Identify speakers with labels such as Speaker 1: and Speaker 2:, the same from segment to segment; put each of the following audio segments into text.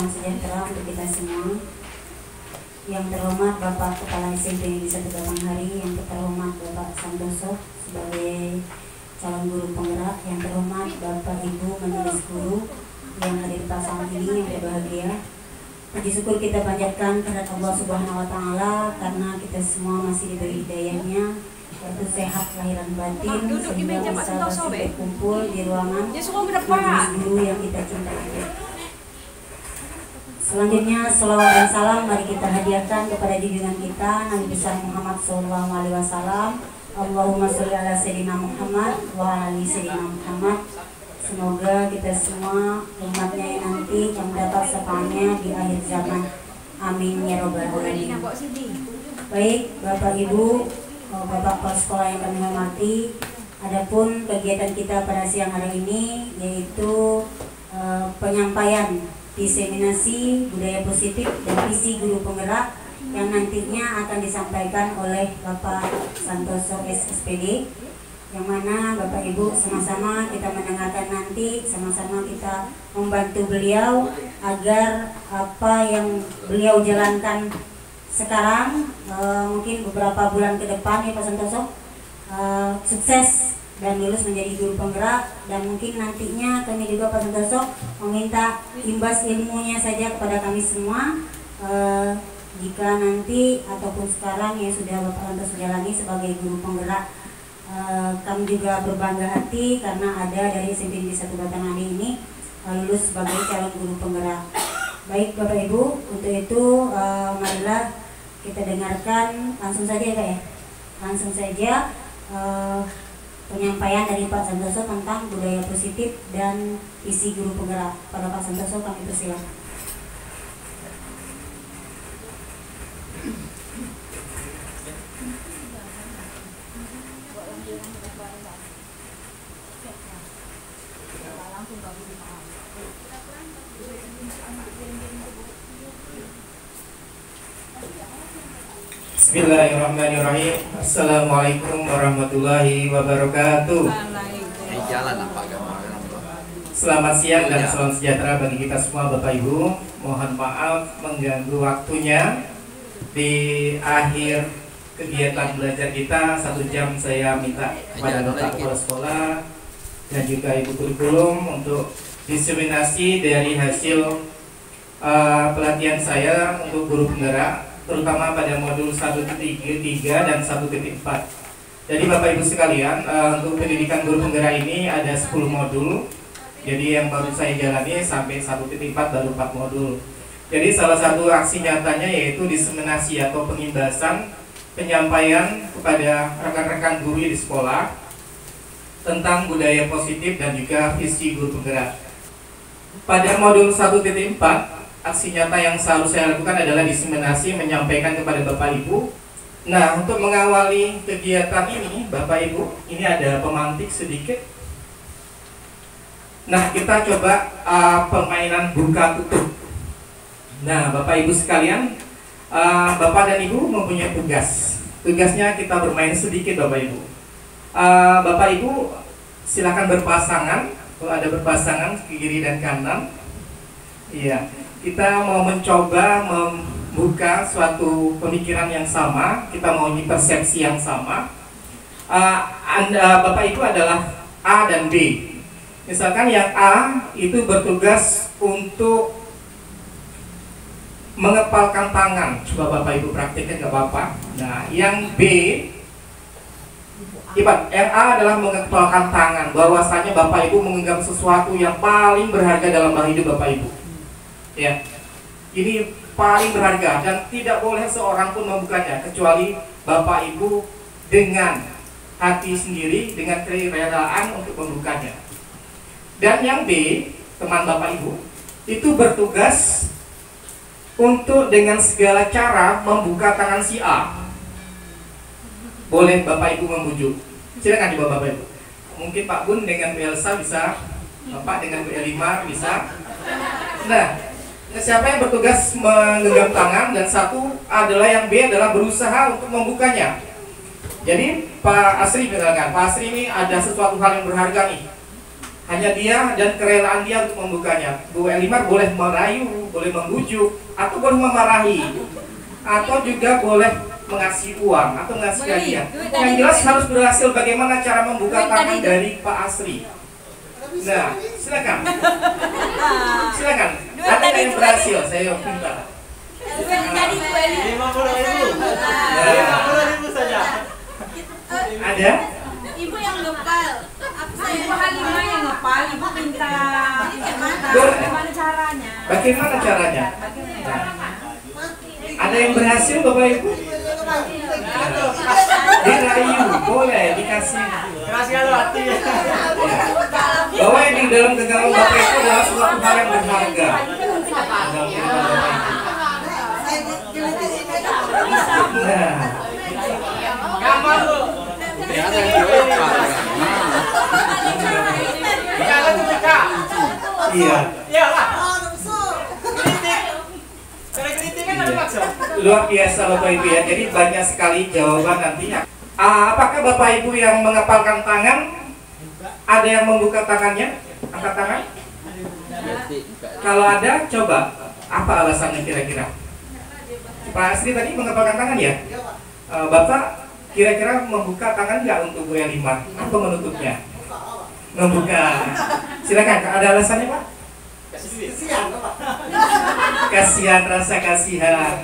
Speaker 1: salam sejahtera untuk kita semua. Yang terhormat Bapak Kepala SMP Negeri 1 Batanghari, yang terhormat Bapak Santoso sebagai calon guru penggerak, yang terhormat Bapak Ibu Majelis Guru yang hadir pada saat ini yang berbahagia. Puji syukur kita panjatkan kepada Allah Subhanahu wa Ta'ala karena kita semua masih diberi hidayahnya, yaitu sehat lahiran batin, sehingga bisa berkumpul di ruangan majelis guru yang kita cintai. Selanjutnya salawat dan salam mari kita hadiahkan kepada junjungan kita Nabi besar Muhammad SAW. Allahumma sholli ala sayyidina Muhammad wa ala ali sayyidina Muhammad. Semoga kita semua umatnya nanti yang mendapat syafaatnya di akhir zaman. Amin ya robbal alamin. Baik Bapak Ibu, Bapak Kepala Sekolah yang kami hormati, adapun kegiatan kita pada siang hari ini yaitu penyampaian diseminasi budaya positif dan visi guru penggerak yang nantinya akan disampaikan oleh Bapak Santoso SSPD, yang mana Bapak Ibu sama-sama kita mendengarkan nanti, sama-sama kita membantu beliau agar apa yang beliau jalankan sekarang mungkin beberapa bulan ke depan ya Pak Santoso sukses dan lulus menjadi guru penggerak, dan mungkin nantinya kami juga Pak Santoso meminta imbas ilmunya saja kepada kami semua jika nanti ataupun sekarang yang sudah Bapak Santoso jalani sebagai guru penggerak. Kami juga berbangga hati karena ada dari SMP Negeri 1 Batanghari ini lulus sebagai calon guru penggerak. Baik Bapak Ibu, untuk itu marilah kita dengarkan langsung saja Pak ya, langsung saja penyampaian dari Pak Santoso tentang budaya positif dan visi guru penggerak. Pada Pak Santoso kami persilakan.
Speaker 2: Bismillahirrahmanirrahim. Assalamualaikum warahmatullahi wabarakatuh. Selamat siang dan salam sejahtera bagi kita semua Bapak Ibu. Mohon maaf mengganggu waktunya di akhir kegiatan belajar kita. 1 jam saya minta kepada Bapak Kepala Sekolah dan juga Ibu Kurikulum untuk diseminasi dari hasil pelatihan saya untuk guru penggerak, terutama pada modul 1.3 dan 1.4. Jadi Bapak Ibu sekalian, untuk pendidikan guru penggerak ini ada 10 modul. Jadi yang baru saya jalani sampai 1.4 baru 4 modul. Jadi salah satu aksi nyatanya yaitu diseminasi atau pengimbasan penyampaian kepada rekan-rekan guru di sekolah tentang budaya positif dan juga visi guru penggerak. Pada modul 1.4, aksi nyata yang selalu saya lakukan adalah diseminasi menyampaikan kepada Bapak Ibu. Nah, untuk mengawali kegiatan ini, Bapak Ibu, ini ada pemantik sedikit. Nah, kita coba permainan buka tutup. Nah, Bapak Ibu sekalian, Bapak dan Ibu mempunyai tugas. Tugasnya kita bermain sedikit, Bapak Ibu. Bapak Ibu silakan berpasangan. Kalau ada berpasangan ke kiri dan kanan. Iya. Kita mau mencoba membuka suatu pemikiran yang sama, kita mau persepsi yang sama. Bapak Ibu adalah A dan B. Misalkan yang A itu bertugas untuk mengepalkan tangan. Coba Bapak Ibu praktikkan, nggak apa-apa. Nah, yang B, yang A adalah mengepalkan tangan. Bahwasanya Bapak Ibu menganggap sesuatu yang paling berharga dalam hidup Bapak Ibu. Ya, ini paling berharga dan tidak boleh seorang pun membukanya kecuali Bapak Ibu dengan hati sendiri, dengan kerelaan untuk membukanya. Dan yang B, teman Bapak Ibu, itu bertugas untuk dengan segala cara membuka tangan si A. Boleh Bapak Ibu membujuk. Silakan dibawa Bapak Ibu. Mungkin Pak Bun dengan Bu Elsa bisa, Bapak dengan Bu Elimar bisa. Nah, siapa yang bertugas menggenggam tangan, dan satu adalah yang B adalah berusaha untuk membukanya. Jadi Pak Asri misalkan, Pak Asri ini ada sesuatu hal yang berharga nih. Hanya dia dan kerelaan dia untuk membukanya. Bu Elimar boleh merayu, boleh membujuk, atau boleh memarahi, atau juga boleh mengasih uang atau mengasih hadiah. Yang jelas harus berhasil bagaimana cara membuka tangan dari Pak Asri. Nah, silakan. Silakan. Ada yang berhasil, saya minta.
Speaker 3: 50.000 saja.
Speaker 2: Ada?
Speaker 4: Ibu yang ngepal.
Speaker 5: Ibu Halimah yang ngepal, ibu minta bagaimana caranya?
Speaker 2: Bagaimana caranya? Ada yang berhasil Bapak Ibu? Dirayu, boleh dikasih.
Speaker 3: Kasih hati.
Speaker 2: Bahwa yang di dalam genggaman Bapak itu adalah suatu hal yang berharga. Nah,
Speaker 3: Gambar lu.
Speaker 2: iya.
Speaker 3: Iya lah. Kritik. Cara kritik kan ada maksud.
Speaker 2: Luar biasa Bapak Ibu ya. Jadi banyak sekali jawaban nantinya. Apakah Bapak Ibu yang mengepalkan tangan? Ada yang membuka tangannya? Angkat tangan. Kalau ada, coba. Apa alasannya kira-kira? Pak Asri tadi mengepalkan tangan ya? Bapak kira-kira membuka tangan nggak untuk Bu Elimar? Atau menutupnya? Membuka. Silakan, ada alasannya Pak? Kasihan, rasa kasihan.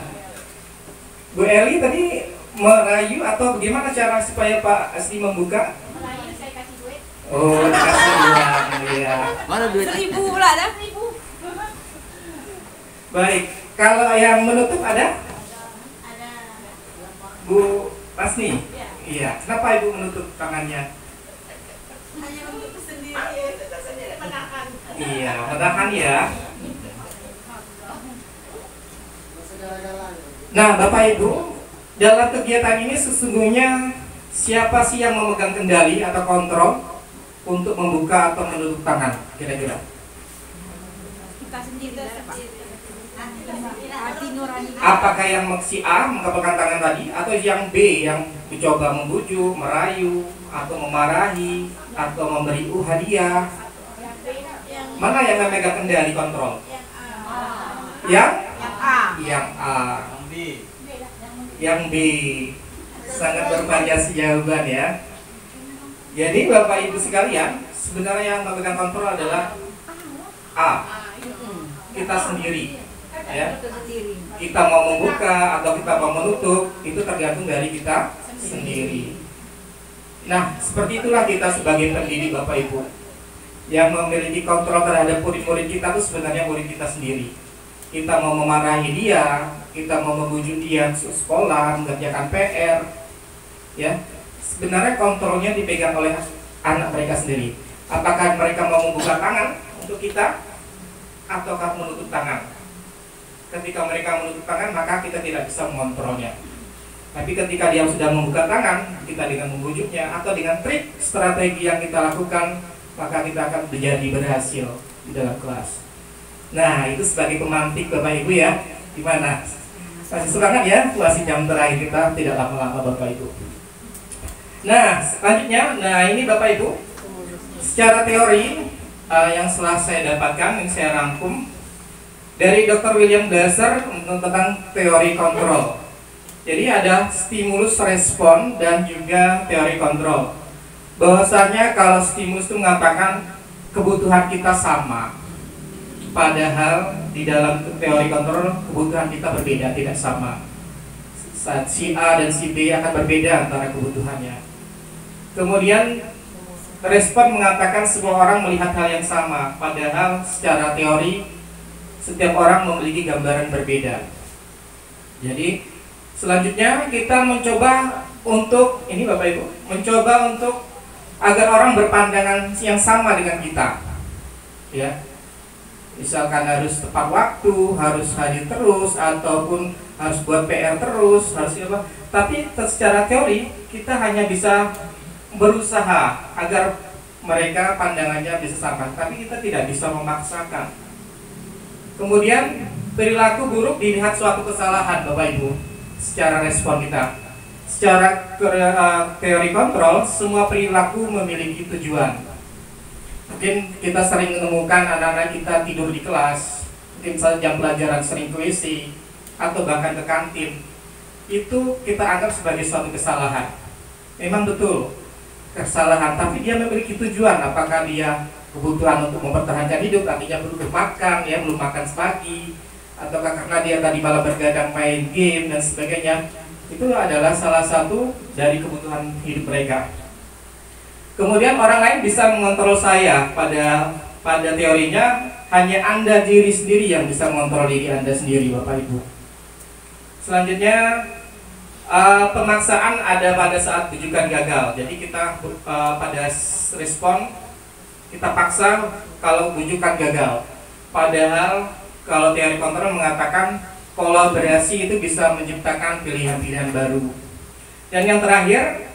Speaker 2: Bu Eli tadi merayu atau bagaimana cara supaya Pak Asri membuka?
Speaker 4: Melayu saya kasih duit.
Speaker 2: Oh, dikasih uang, iya.
Speaker 6: Mana duit?
Speaker 5: 1.000 pula dah.
Speaker 2: Baik, kalau yang menutup ada?
Speaker 4: Ada.
Speaker 2: Bu Pasni? Iya. Kenapa Ibu menutup tangannya?
Speaker 4: Hanya untuk sendiri. Sendiri menahan.
Speaker 2: Iya, menahan ya. Nah, Bapak Ibu, dalam kegiatan ini sesungguhnya siapa sih yang memegang kendali atau kontrol untuk membuka atau menutup tangan? Kira-kira?
Speaker 5: Kita sendiri Pak. Hati nurani.
Speaker 2: Apakah yang si A mengepalkan tangan tadi, atau yang B yang mencoba membujuk, merayu, atau memarahi, atau memberi hadiah? Mana yang memegang kendali kontrol? Yang
Speaker 5: A.
Speaker 2: Yang A. Yang B. Sangat bervariasi jawaban ya. Jadi Bapak Ibu sekalian, sebenarnya yang memegang kontrol adalah A. Kita sendiri. Ya. Kita mau membuka atau kita mau menutup itu tergantung dari kita sendiri. Nah, seperti itulah kita sebagai pendidik Bapak Ibu. Yang memiliki kontrol terhadap murid-murid kita itu sebenarnya murid kita sendiri. Kita mau memarahi dia, kita mau membujuk dia sekolah, mengerjakan PR, ya. Sebenarnya kontrolnya dipegang oleh anak mereka sendiri. Apakah mereka mau membuka tangan untuk kita, ataukah menutup tangan? Ketika mereka menutup tangan, maka kita tidak bisa mengontrolnya. Tapi ketika dia sudah membuka tangan, kita dengan membujuknya atau dengan trik strategi yang kita lakukan, maka kita akan menjadi berhasil di dalam kelas. Nah, itu sebagai pemantik Bapak Ibu ya. Gimana? Masih semangat ya? Masih jam terakhir kita, tidak lama-lama Bapak Ibu. Nah, selanjutnya, ini Bapak Ibu, secara teori yang setelah saya dapatkan, yang saya rangkum dari Dr. William Glasser tentang teori kontrol. Jadi ada stimulus respon dan juga teori kontrol. Bahwasanya kalau stimulus itu mengatakan kebutuhan kita sama, padahal di dalam teori kontrol kebutuhan kita berbeda, tidak sama. Saat si A dan si B akan berbeda antara kebutuhannya. Kemudian respon mengatakan semua orang melihat hal yang sama, padahal secara teori setiap orang memiliki gambaran berbeda. Jadi selanjutnya kita mencoba untuk ini Bapak Ibu, mencoba untuk agar orang berpandangan yang sama dengan kita. Ya. Misalkan harus tepat waktu, harus hadir terus, ataupun harus buat PR terus, harus apa. Tapi secara teori kita hanya bisa berusaha agar mereka pandangannya bisa sama, tapi kita tidak bisa memaksakan. Kemudian perilaku buruk dilihat suatu kesalahan Bapak Ibu secara respon kita. Secara teori kontrol, semua perilaku memiliki tujuan. Mungkin kita sering menemukan anak-anak kita tidur di kelas, mungkin saat jam pelajaran sering ke WC atau bahkan ke kantin. Itu kita anggap sebagai suatu kesalahan. Memang betul kesalahan, tapi dia memiliki tujuan. Apakah dia kebutuhan untuk mempertahankan hidup, artinya belum makan, ya belum makan sepagi, ataukah karena dia tadi malah bergadang main game dan sebagainya. Itu adalah salah satu dari kebutuhan hidup mereka. Kemudian orang lain bisa mengontrol saya. Pada teorinya hanya Anda diri sendiri yang bisa mengontrol diri Anda sendiri, Bapak Ibu. Selanjutnya pemaksaan ada pada saat bujukan gagal. Jadi kita pada respon kita paksa kalau bujukan gagal. Padahal kalau teori kontrol mengatakan kolaborasi itu bisa menciptakan pilihan-pilihan baru. Dan yang terakhir,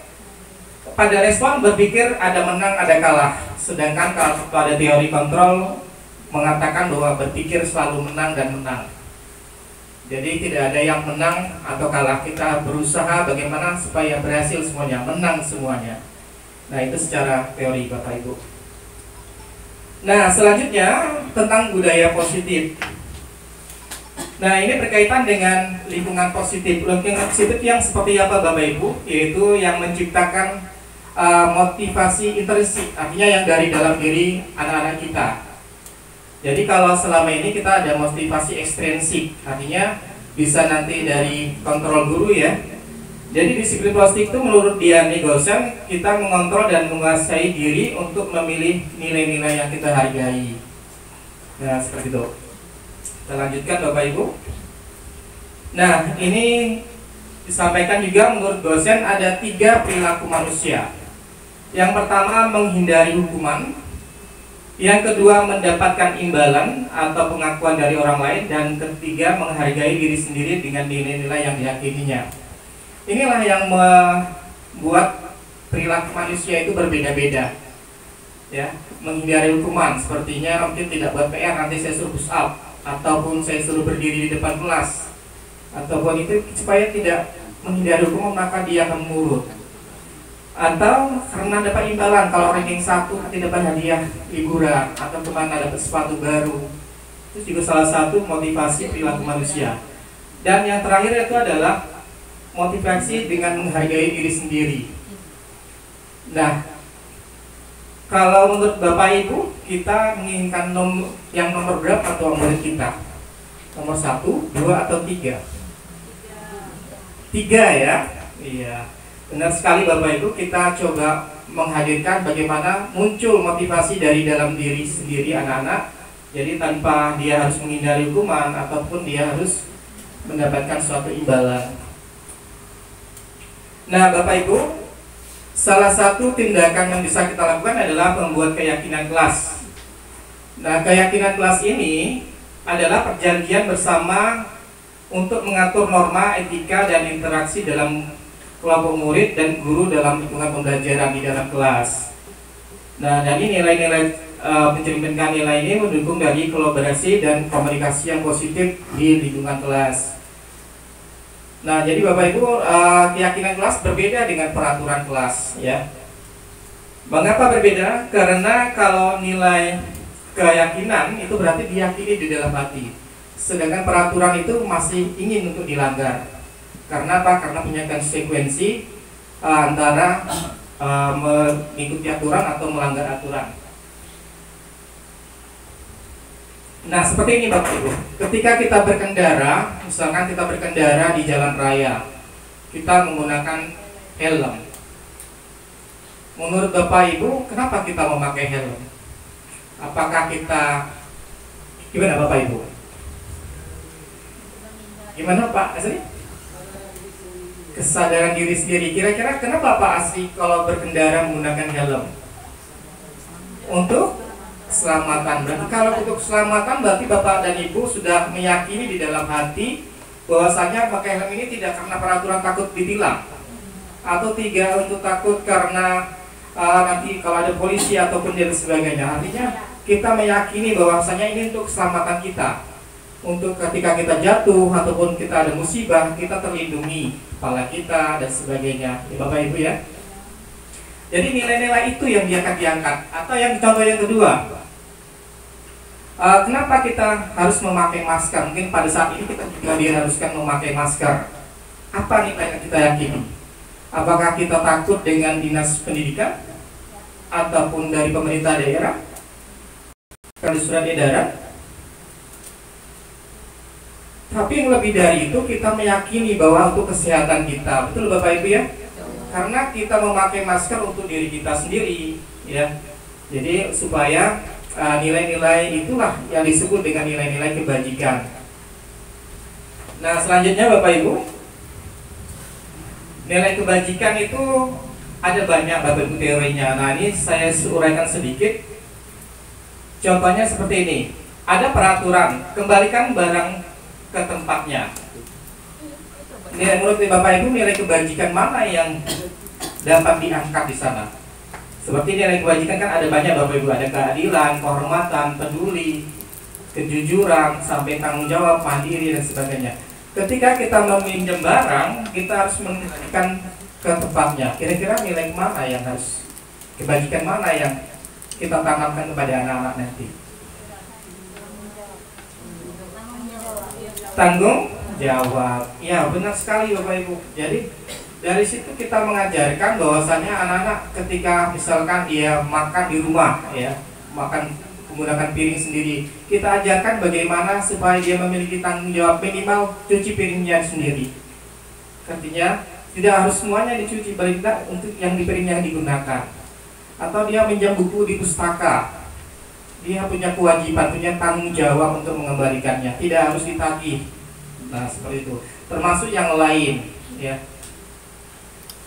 Speaker 2: pada respon berpikir ada menang ada kalah. Sedangkan kalau pada teori kontrol mengatakan bahwa berpikir selalu menang dan menang. Jadi tidak ada yang menang atau kalah. Kita berusaha bagaimana supaya berhasil semuanya, menang semuanya. Nah, itu secara teori, Bapak Ibu. Nah, selanjutnya tentang budaya positif. Nah, ini berkaitan dengan lingkungan positif. Lingkungan positif yang seperti apa, Bapak Ibu? Yaitu yang menciptakan motivasi intrinsik, artinya yang dari dalam diri anak-anak kita. Jadi kalau selama ini kita ada motivasi ekstrinsik, artinya bisa nanti dari kontrol guru ya. Jadi disiplin positif itu menurut Dian Gosen, kita mengontrol dan menguasai diri untuk memilih nilai-nilai yang kita hargai. Nah, seperti itu. Kita lanjutkan, Bapak Ibu. Nah, ini disampaikan juga menurut Gosen ada 3 perilaku manusia. Yang pertama, menghindari hukuman. Yang kedua, mendapatkan imbalan atau pengakuan dari orang lain. Dan ketiga, menghargai diri sendiri dengan nilai-nilai yang diyakininya. Inilah yang membuat perilaku manusia itu berbeda-beda. Ya, menghindari hukuman, sepertinya mungkin tidak buat PR, nanti saya suruh push up, ataupun saya suruh berdiri di depan kelas, ataupun itu supaya tidak menghindari hukuman maka dia akan menurut. Atau karena dapat imbalan, kalau ranking 1 nanti dapat hadiah liburan atau kemana dapat sepatu baru. Itu juga salah satu motivasi perilaku manusia. Dan yang terakhir itu adalah motivasi dengan menghargai diri sendiri. Nah, kalau menurut Bapak Ibu, kita menginginkan yang nomor berapa tuh murid kita? Nomor 1, 2 atau 3? 3 ya? Iya. Benar sekali Bapak Ibu, kita coba menghadirkan bagaimana muncul motivasi dari dalam diri sendiri anak-anak. Jadi tanpa dia harus menghindari hukuman ataupun dia harus mendapatkan suatu imbalan. Nah, Bapak Ibu, salah satu tindakan yang bisa kita lakukan adalah membuat keyakinan kelas. Nah, keyakinan kelas ini adalah perjanjian bersama untuk mengatur norma, etika, dan interaksi dalam kelompok murid dan guru dalam lingkungan pembelajaran di dalam kelas. Nah, dan ini nilai-nilai mencerminkan nilai ini mendukung dari kolaborasi dan komunikasi yang positif di lingkungan kelas. Nah, jadi Bapak Ibu, keyakinan kelas berbeda dengan peraturan kelas, ya. Mengapa berbeda? Karena kalau nilai keyakinan itu berarti diyakini di dalam hati, sedangkan peraturan itu masih ingin untuk dilanggar. Karena apa? Karena punya konsekuensi antara mengikuti aturan atau melanggar aturan. Nah, seperti ini Bapak Ibu, ketika kita berkendara, misalkan kita berkendara di jalan raya, kita menggunakan helm. Menurut Bapak Ibu, kenapa kita memakai helm? Apakah kita, gimana Bapak Ibu? Gimana Pak Asri? Kesadaran diri sendiri. Kira-kira kenapa Pak Asri kalau berkendara menggunakan helm? Untuk keselamatan. Berarti kalau untuk keselamatan berarti Bapak dan Ibu sudah meyakini di dalam hati bahwasanya pakai helm ini tidak karena peraturan takut ditilang, atau tidak untuk takut karena nanti kalau ada polisi ataupun dan sebagainya. Artinya kita meyakini bahwasanya ini untuk keselamatan kita, untuk ketika kita jatuh ataupun kita ada musibah kita terlindungi, kepala kita dan sebagainya, ya Bapak Ibu ya. Jadi nilai-nilai itu yang dia akan diangkat. Atau yang contoh yang kedua, kenapa kita harus memakai masker? Mungkin pada saat ini kita juga diharuskan memakai masker. Apa nilai yang kita yakini? Apakah kita takut dengan dinas pendidikan ataupun dari pemerintah daerah? Kalau surat edaran. Tapi yang lebih dari itu, kita meyakini bahwa untuk kesehatan kita, betul Bapak Ibu ya? Karena kita memakai masker untuk diri kita sendiri, ya. Jadi supaya nilai-nilai itulah yang disebut dengan nilai-nilai kebajikan. Nah, selanjutnya Bapak Ibu, nilai kebajikan itu ada banyak Bapak Ibu teorinya. Nah, ini saya uraikan sedikit. Contohnya seperti ini. Ada peraturan, kembalikan barang ke tempatnya. Nilai menurut Bapak Ibu, nilai kebajikan mana yang dapat diangkat di sana? Seperti nilai kebajikan kan ada banyak Bapak Ibu, ada keadilan, kehormatan, peduli, kejujuran, sampai tanggung jawab, mandiri dan sebagainya. Ketika kita meminjam barang, kita harus mengembalikan ke tempatnya. Kira-kira nilai mana yang harus, kebajikan mana yang kita tanamkan kepada anak-anak nanti? Tanggung jawab. Ya, benar sekali Bapak Ibu. Jadi dari situ kita mengajarkan bahwasanya anak-anak ketika misalkan dia makan di rumah, ya, makan menggunakan piring sendiri, kita ajarkan bagaimana supaya dia memiliki tanggung jawab, minimal cuci piringnya sendiri. Artinya tidak harus semuanya dicuci, paling tidak untuk yang di piring yang digunakan. Atau dia minjam buku di pustaka, dia punya kewajiban, punya tanggung jawab untuk mengembalikannya, tidak harus ditagih. Nah, seperti itu. Termasuk yang lain, ya.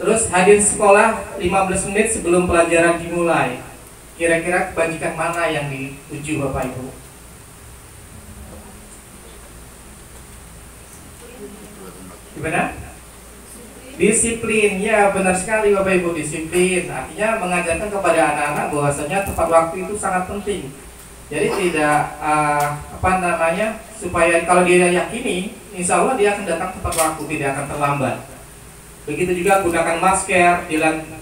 Speaker 2: Terus hadir sekolah 15 menit sebelum pelajaran dimulai. Kira-kira kebajikan mana yang diuji Bapak Ibu? Gimana? Disiplin, ya benar sekali Bapak Ibu, disiplin. Artinya mengajarkan kepada anak-anak bahwasanya tepat waktu itu sangat penting. Jadi tidak supaya kalau dia yakini, insya Allah dia akan datang tepat waktu, tidak akan terlambat. Begitu juga gunakan masker,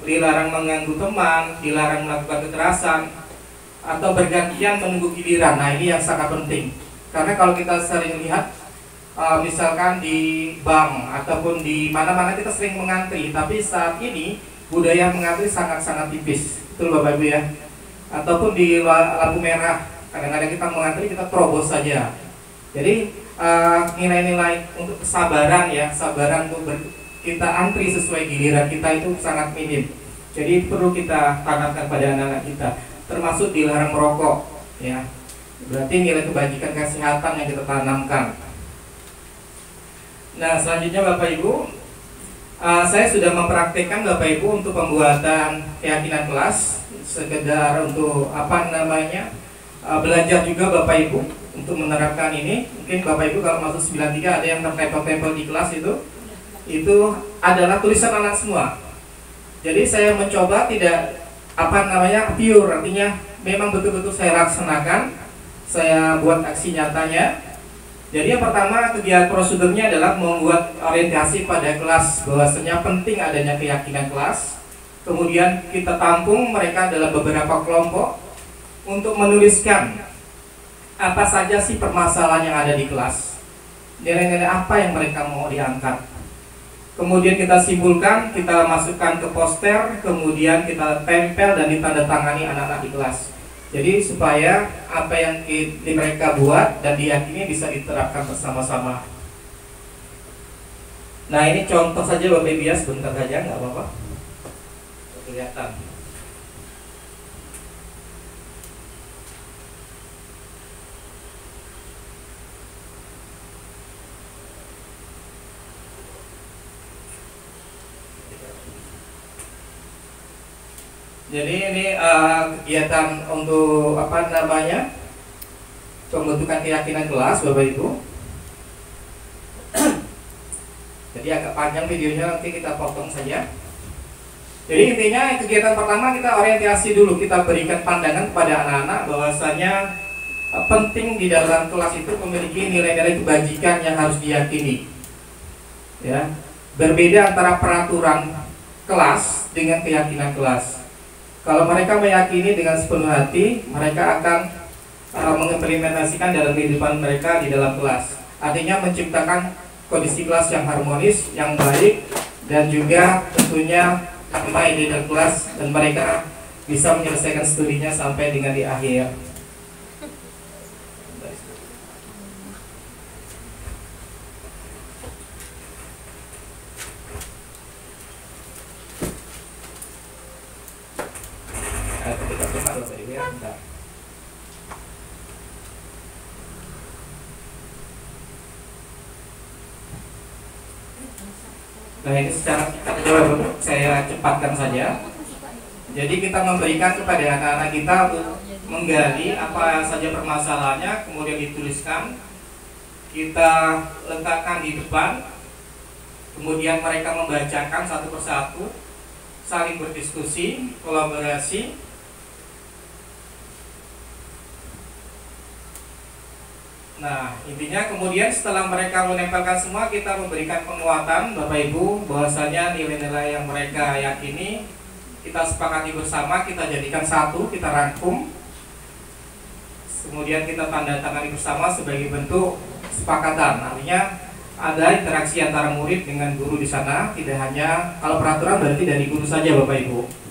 Speaker 2: dilarang mengganggu teman, dilarang melakukan kekerasan, atau bergantian menunggu giliran. Nah, ini yang sangat penting. Karena kalau kita sering lihat, misalkan di bank ataupun di mana-mana kita sering mengantri, tapi saat ini budaya mengantri sangat-sangat tipis. Betul Bapak Ibu ya? Ataupun di lampu merah, kadang-kadang kita mengantri, kita terobos saja. Jadi nilai-nilai untuk kesabaran, ya, sabaran untuk kita antri sesuai giliran kita itu sangat minim. Jadi perlu kita tanamkan pada anak-anak kita. Termasuk dilarang merokok, ya. Berarti nilai kebajikan kesehatan yang kita tanamkan. Nah, selanjutnya Bapak Ibu, saya sudah mempraktikkan Bapak Ibu untuk pembuatan keyakinan kelas, sekedar untuk belajar juga Bapak Ibu untuk menerapkan ini. Mungkin Bapak Ibu kalau masuk 93 ada yang tertempel-tempel di kelas itu adalah tulisan anak semua. Jadi saya mencoba tidak pure, artinya memang betul-betul saya laksanakan, saya buat aksi nyatanya. Jadi yang pertama, kegiatan prosedurnya adalah membuat orientasi pada kelas, bahwasanya penting adanya keyakinan kelas. Kemudian kita tampung mereka dalam beberapa kelompok untuk menuliskan apa saja sih permasalahan yang ada di kelas, nilai-nilai apa yang mereka mau diangkat. Kemudian kita simpulkan, kita masukkan ke poster, kemudian kita tempel dan ditandatangani anak-anak di kelas. Jadi supaya apa yang mereka buat dan diyakini bisa diterapkan bersama-sama. Nah, ini contoh saja Bapak Ibu ya, sebentar saja, nggak apa-apa. Kelihatan. Jadi ini kegiatan untuk pembentukan keyakinan kelas Bapak Ibu. Jadi agak panjang videonya, nanti kita potong saja. Jadi intinya kegiatan pertama kita orientasi dulu, kita berikan pandangan kepada anak-anak bahwasanya penting di dalam kelas itu memiliki nilai-nilai kebajikan yang harus diyakini. Ya, berbeda antara peraturan kelas dengan keyakinan kelas. Kalau mereka meyakini dengan sepenuh hati, mereka akan mengimplementasikan dalam kehidupan mereka di dalam kelas. Artinya menciptakan kondisi kelas yang harmonis, yang baik, dan juga tentunya damai di dalam kelas, dan mereka bisa menyelesaikan studinya sampai dengan di akhir. Nah, ini secara saya cepatkan saja. Jadi kita memberikan kepada anak-anak kita untuk menggali apa saja permasalahannya, kemudian dituliskan, kita letakkan di depan, kemudian mereka membacakan satu persatu, saling berdiskusi, kolaborasi. Nah, intinya kemudian setelah mereka menempelkan semua, kita memberikan penguatan Bapak Ibu bahwasanya nilai-nilai yang mereka yakini kita sepakati bersama, kita jadikan satu, kita rangkum, kemudian kita tanda tangani bersama sebagai bentuk kesepakatan. Artinya ada interaksi antara murid dengan guru di sana, tidak hanya kalau peraturan berarti dari guru saja Bapak Ibu.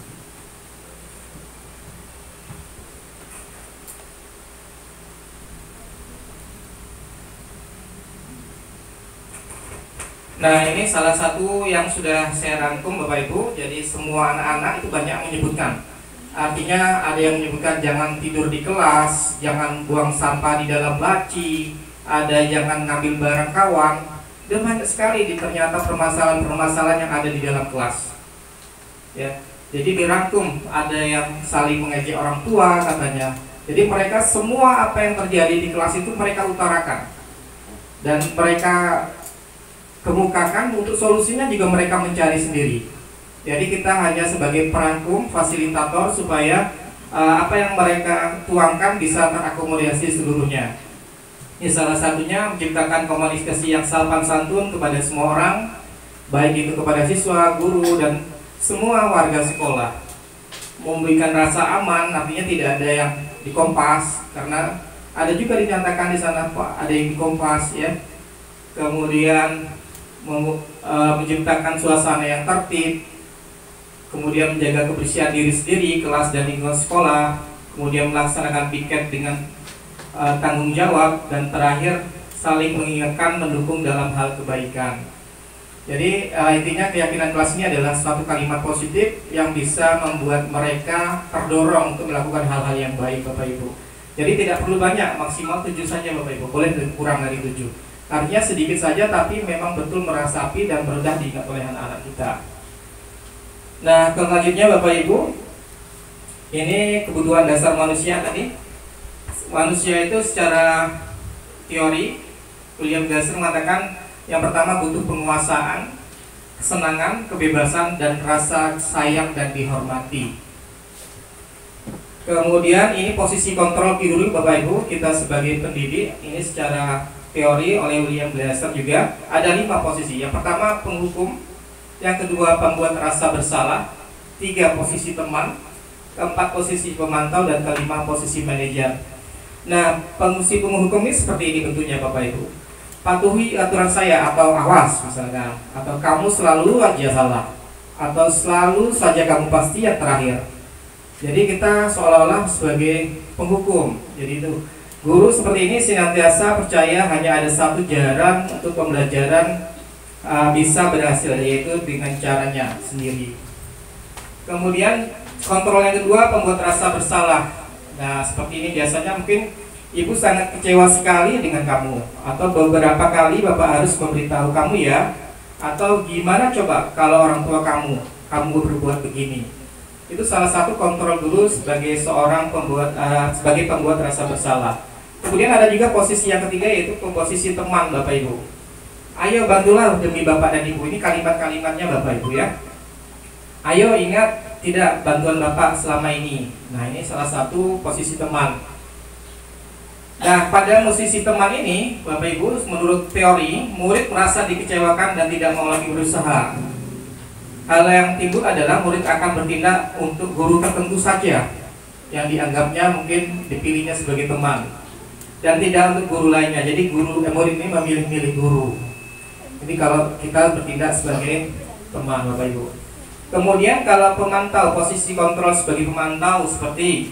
Speaker 2: Nah, ini salah satu yang sudah saya rangkum Bapak Ibu. Jadi semua anak-anak itu banyak menyebutkan. Artinya ada yang menyebutkan jangan tidur di kelas, jangan buang sampah di dalam laci, ada jangan ngambil barang kawan. Dan banyak sekali ternyata permasalahan-permasalahan yang ada di dalam kelas. Ya, jadi dirangkum, ada yang saling mengejek orang tua katanya. Jadi mereka semua apa yang terjadi di kelas itu mereka utarakan. Dan mereka kemukakan, untuk solusinya juga mereka mencari sendiri. Jadi kita hanya sebagai perangkum, fasilitator supaya apa yang mereka tuangkan bisa terakomodasi seluruhnya. Ini salah satunya menciptakan komunikasi yang sopan santun kepada semua orang, baik itu kepada siswa, guru, dan semua warga sekolah. Memberikan rasa aman, artinya tidak ada yang dikompas, karena ada juga dinyatakan di sana Pak, ada yang dikompas ya. Kemudian menciptakan suasana yang tertib, kemudian menjaga kebersihan diri sendiri, kelas dan lingkungan sekolah, kemudian melaksanakan piket dengan tanggung jawab, dan terakhir saling mengingatkan, mendukung dalam hal kebaikan. Jadi intinya keyakinan kelas ini adalah suatu kalimat positif yang bisa membuat mereka terdorong untuk melakukan hal-hal yang baik Bapak Ibu. Jadi tidak perlu banyak, maksimal 7 saja Bapak Ibu, boleh kurang dari 7. Artinya sedikit saja tapi memang betul meresapi dan mudah diingat oleh anak-anak kita. Nah, selanjutnya Bapak Ibu, ini kebutuhan dasar manusia tadi. Manusia itu secara teori, William Glasser mengatakan yang pertama butuh penguasaan, kesenangan, kebebasan, dan rasa sayang dan dihormati. Kemudian ini posisi kontrol dulu Bapak Ibu, kita sebagai pendidik, ini secara teori oleh William Glasser juga ada 5 posisi. Yang pertama penghukum, yang kedua pembuat rasa bersalah, 3 posisi teman, keempat posisi pemantau, dan kelima posisi manajer. Nah, fungsi penghukum ini seperti ini bentuknya Bapak Ibu. Patuhi aturan saya, atau awas misalkan, atau kamu selalu aja salah, atau selalu saja kamu pasti yang terakhir. Jadi kita seolah-olah sebagai penghukum. Jadi itu guru seperti ini senantiasa percaya hanya ada satu jalan untuk pembelajaran bisa berhasil, yaitu dengan caranya sendiri. Kemudian kontrol yang kedua, pembuat rasa bersalah. Nah, seperti ini biasanya mungkin ibu sangat kecewa sekali dengan kamu, atau beberapa kali bapak harus memberitahu kamu ya, atau gimana coba kalau orang tua kamu berbuat begini. Itu salah satu kontrol guru sebagai seorang sebagai pembuat rasa bersalah. Kemudian ada juga posisi yang ketiga, yaitu posisi teman Bapak Ibu. Ayo bantulah demi Bapak dan Ibu, ini kalimat-kalimatnya Bapak Ibu ya. Ayo ingat tidak bantuan Bapak selama ini. Nah, ini salah satu posisi teman. Nah, pada posisi teman ini Bapak Ibu, menurut teori, murid merasa dikecewakan dan tidak mau lagi berusaha. hal yang timbul adalah murid akan bertindak untuk guru tertentu saja yang dianggapnya mungkin dipilihnya sebagai teman, dan tidak untuk guru lainnya. Jadi murid ini memilih-milih guru. Jadi kalau kita bertindak sebagai teman, Bapak Ibu. Kemudian kalau pemantau, posisi kontrol sebagai pemantau seperti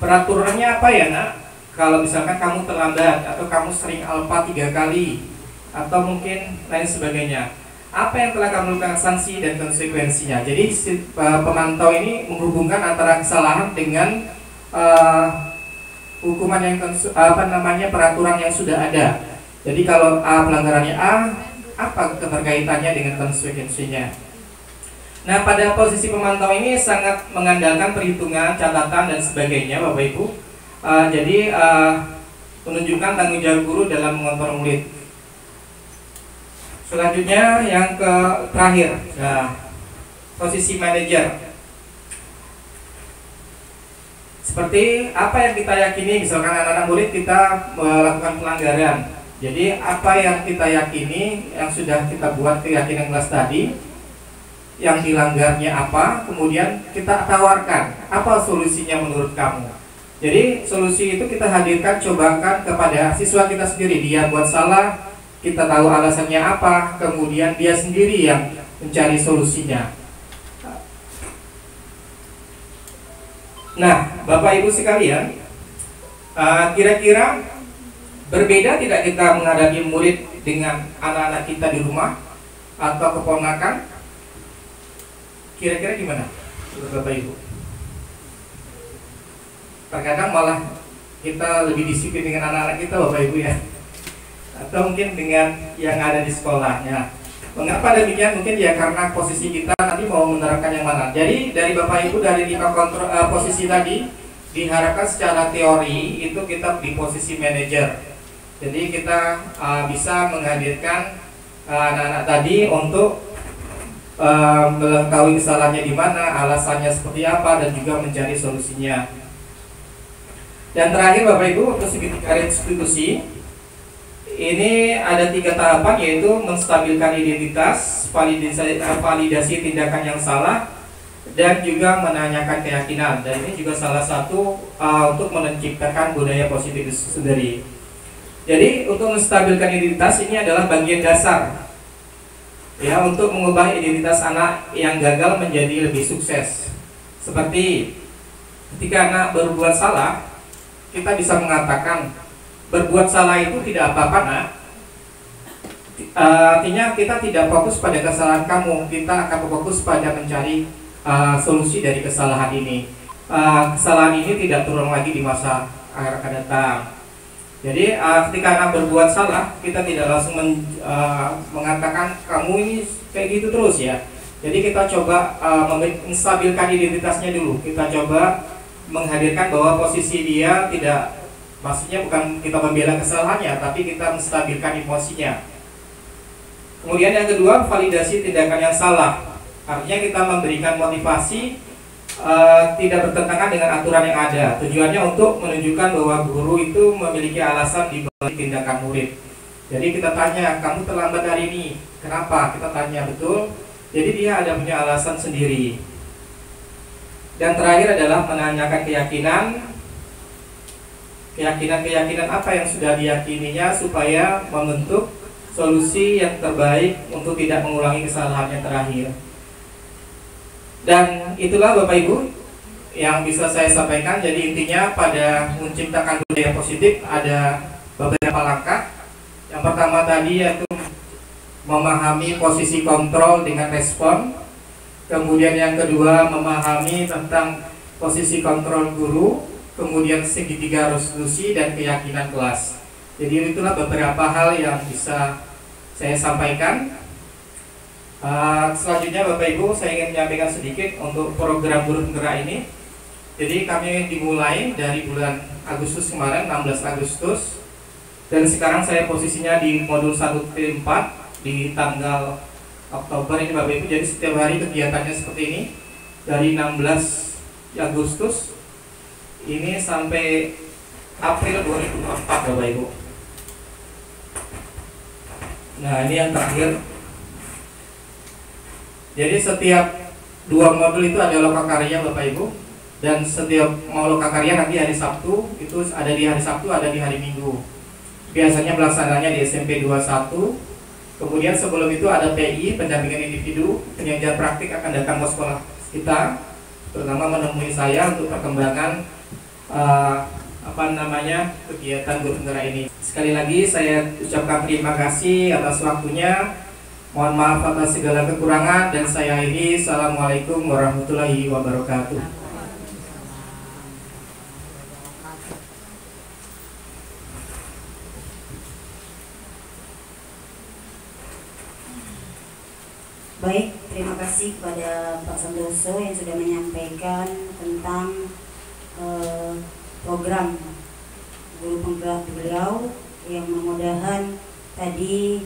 Speaker 2: peraturannya apa ya nak? Kalau misalkan kamu terlambat atau kamu sering alfa 3 kali atau mungkin lain sebagainya, apa yang telah kamu lakukan, sanksi dan konsekuensinya. Jadi pemantau ini menghubungkan antara kesalahan dengan hukuman yang peraturan yang sudah ada. Jadi kalau A pelanggarannya A, apa keterkaitannya dengan konsekuensinya. Nah, pada posisi pemantau ini sangat mengandalkan perhitungan, catatan dan sebagainya, Bapak Ibu. Jadi menunjukkan tanggung jawab guru dalam mengontrol murid. Selanjutnya yang terakhir, nah, posisi manajer. Seperti apa yang kita yakini, misalkan anak-anak murid kita melakukan pelanggaran. Jadi apa yang kita yakini, yang sudah kita buat keyakinan kelas tadi, yang dilanggarnya apa, kemudian kita tawarkan apa solusinya menurut kamu. Jadi solusi itu kita hadirkan, cobakan kepada siswa kita sendiri. Dia buat salah, kita tahu alasannya apa, kemudian dia sendiri yang mencari solusinya. Nah, Bapak Ibu sekalian, kira-kira berbeda tidak kita menghadapi murid dengan anak-anak kita di rumah atau keponakan? Kira-kira gimana, Bapak Ibu? Terkadang malah kita lebih disiplin dengan anak-anak kita, Bapak Ibu ya, atau mungkin dengan yang ada di sekolahnya. Mengapa demikian? Mungkin ya karena posisi kita nanti mau menerapkan yang mana. Jadi dari Bapak Ibu dari 5 posisi tadi diharapkan secara teori itu kita di posisi manajer. Jadi kita bisa menghadirkan anak-anak tadi untuk mengetahui kesalahannya di mana, alasannya seperti apa, dan juga mencari solusinya. Dan terakhir Bapak Ibu, untuk segitiga restitusi ini ada 3 tahapan, yaitu menstabilkan identitas, validasi tindakan yang salah, dan juga menanyakan keyakinan. Dan ini juga salah satu untuk menciptakan budaya positif itu sendiri. Jadi untuk menstabilkan identitas ini adalah bagian dasar ya untuk mengubah identitas anak yang gagal menjadi lebih sukses. Seperti ketika anak berbuat salah, kita bisa mengatakan berbuat salah itu tidak apa-apa nak. Artinya kita tidak fokus pada kesalahan kamu, kita akan fokus pada mencari solusi dari kesalahan ini. Kesalahan ini tidak terulang lagi di masa akan datang. Jadi ketika anak berbuat salah, kita tidak langsung mengatakan kamu ini kayak gitu terus ya. Jadi kita coba menstabilkan identitasnya dulu. Kita coba menghadirkan bahwa posisi dia tidak, maksudnya bukan kita membela kesalahannya, tapi kita menstabilkan emosinya. Kemudian yang kedua, validasi tindakan yang salah. Artinya kita memberikan motivasi tidak bertentangan dengan aturan yang ada. Tujuannya untuk menunjukkan bahwa guru itu memiliki alasan di balik tindakan murid. Jadi kita tanya, kamu terlambat hari ini, kenapa? Kita tanya betul. Jadi dia ada punya alasan sendiri. Dan terakhir adalah menanyakan keyakinan apa yang sudah diyakininya supaya membentuk solusi yang terbaik untuk tidak mengulangi kesalahan yang terakhir. Dan itulah Bapak Ibu yang bisa saya sampaikan. Jadi intinya pada menciptakan budaya positif ada beberapa langkah. Yang pertama tadi yaitu memahami posisi kontrol dengan respon. Kemudian yang kedua memahami tentang posisi kontrol guru, kemudian segitiga resolusi dan keyakinan kelas. Jadi itulah beberapa hal yang bisa saya sampaikan. Selanjutnya Bapak Ibu, saya ingin menyampaikan sedikit untuk program guru penggerak ini. Jadi kami dimulai dari bulan Agustus kemarin, 16 Agustus. Dan sekarang saya posisinya di modul 1T4 di tanggal Oktober ini Bapak Ibu. Jadi setiap hari kegiatannya seperti ini dari 16 Agustus ini sampai April 2024 Bapak Ibu. Nah ini yang terakhir. Jadi setiap 2 modul itu ada lokakarya Bapak Ibu, dan setiap mau lokakarya nanti hari Sabtu itu ada di hari Sabtu, ada di hari Minggu. Biasanya pelaksananya di SMP 21. Kemudian sebelum itu ada PI, pendampingan individu, penyajian praktik akan datang ke sekolah kita, terutama menemui saya untuk perkembangan kegiatan guru penggerak ini. Sekali lagi saya ucapkan terima kasih atas waktunya. Mohon maaf atas segala kekurangan, dan saya akhiri. Assalamualaikum warahmatullahi wabarakatuh.
Speaker 1: Baik, terima kasih kepada Pak Santoso yang sudah menyampaikan tentang program guru penggerak beliau, yang mudah-mudahan tadi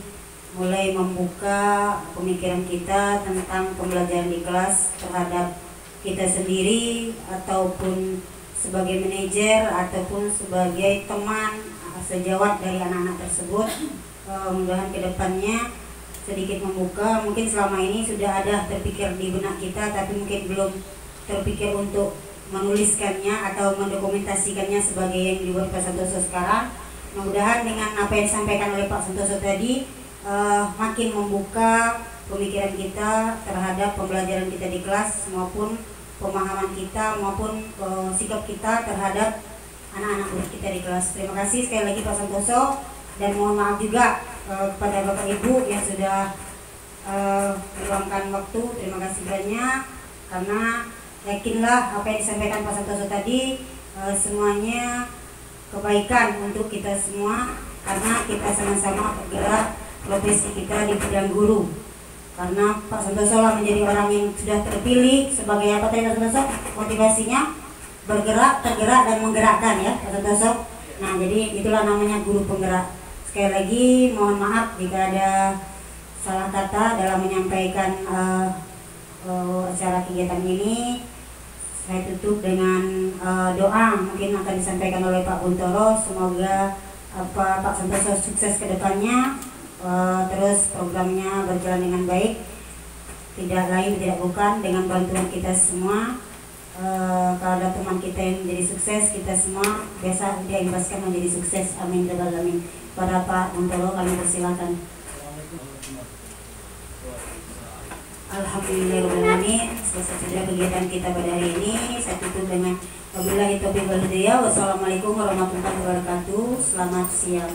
Speaker 1: mulai membuka pemikiran kita tentang pembelajaran di kelas terhadap kita sendiri, ataupun sebagai manajer, ataupun sebagai teman sejawat dari anak-anak tersebut. Mudah-mudahan kedepannya sedikit membuka. Mungkin selama ini sudah ada terpikir di benak kita, tapi mungkin belum terpikir untuk menuliskannya atau mendokumentasikannya sebagai yang dibuat Pak Santoso sekarang. Mudah-mudahan dengan apa yang disampaikan oleh Pak Santoso tadi makin membuka pemikiran kita terhadap pembelajaran kita di kelas, maupun pemahaman kita, maupun sikap kita terhadap anak-anak murid kita di kelas. Terima kasih sekali lagi Pak Santoso, dan mohon maaf juga kepada Bapak Ibu yang sudah meluangkan waktu. Terima kasih banyak, karena yakinlah apa yang disampaikan Pak Santoso tadi semuanya kebaikan untuk kita semua, karena kita sama-sama bergerak profesi kita di bidang guru. Karena Pak Santoso lah menjadi orang yang sudah terpilih sebagai apa tadi Pak Santoso, motivasinya bergerak, tergerak, dan menggerakkan, ya Pak Santoso. Nah, jadi itulah namanya guru penggerak. Sekali lagi mohon maaf jika ada salah kata dalam menyampaikan acara kegiatan ini. Saya tutup dengan doa mungkin akan disampaikan oleh Pak Buntoro. Semoga Pak Santoso sukses ke depannya, terus programnya berjalan dengan baik, tidak lain tidak bukan dengan bantuan kita semua. Kalau ada teman kita yang menjadi sukses, kita semua biasa dia imbaskan menjadi sukses. Amin ya rabbal alamin. Pada Pak Buntoro kami persilakan. Alhamdulillahirrahmanirrahim. Selesai sudah kegiatan kita pada hari ini. Saya tutup dengan wabillahi taufiq wal hidayah. Wassalamualaikum warahmatullahi wabarakatuh. Selamat siang.